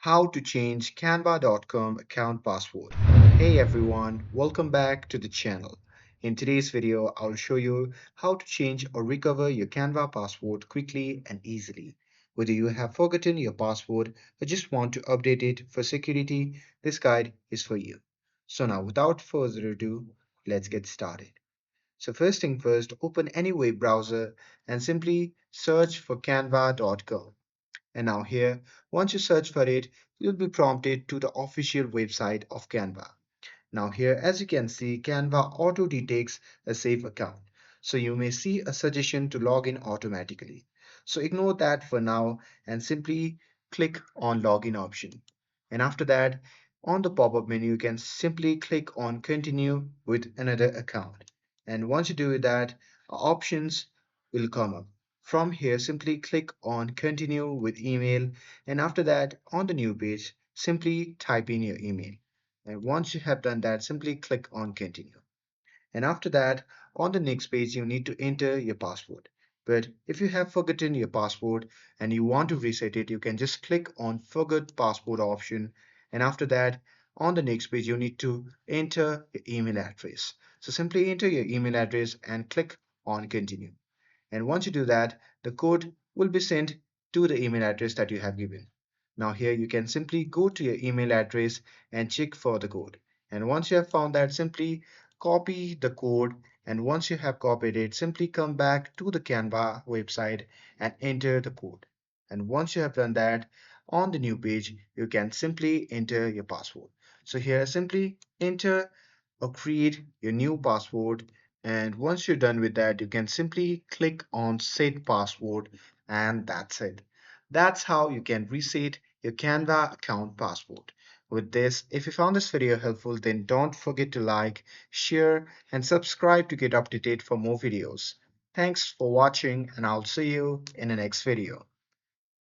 How to change canva.com account password. Hey everyone, welcome back to the channel. In today's video, I'll show you how to change or recover your Canva password quickly and easily. Whether you have forgotten your password or just want to update it for security, this guide is for you. So now without further ado, let's get started. So first thing first, open any web browser and simply search for canva.com. And now here, once you search for it, you'll be prompted to the official website of Canva. Now here, as you can see, Canva auto detects a safe account. So you may see a suggestion to log in automatically. So ignore that for now and simply click on login option. And after that, on the pop-up menu, you can simply click on continue with another account. And once you do that, options will come up. From here, simply click on continue with email. And after that, on the new page, simply type in your email. And once you have done that, simply click on continue. And after that, on the next page, you need to enter your password. But if you have forgotten your password and you want to reset it, you can just click on forget password option. And after that, on the next page, you need to enter your email address. So simply enter your email address and click on continue. And once you do that, the code will be sent to the email address that you have given. Now here you can simply go to your email address and check for the code. And once you have found that, simply copy the code. And once you have copied it, simply come back to the Canva website and enter the code. And once you have done that, on the new page, you can simply enter your password. So here, simply enter or create your new password, and once you're done with that, you can simply click on set password, and that's it. That's how you can reset your Canva account password. With this, if you found this video helpful, then don't forget to like, share, and subscribe to get updated for more videos. Thanks for watching, and I'll see you in the next video.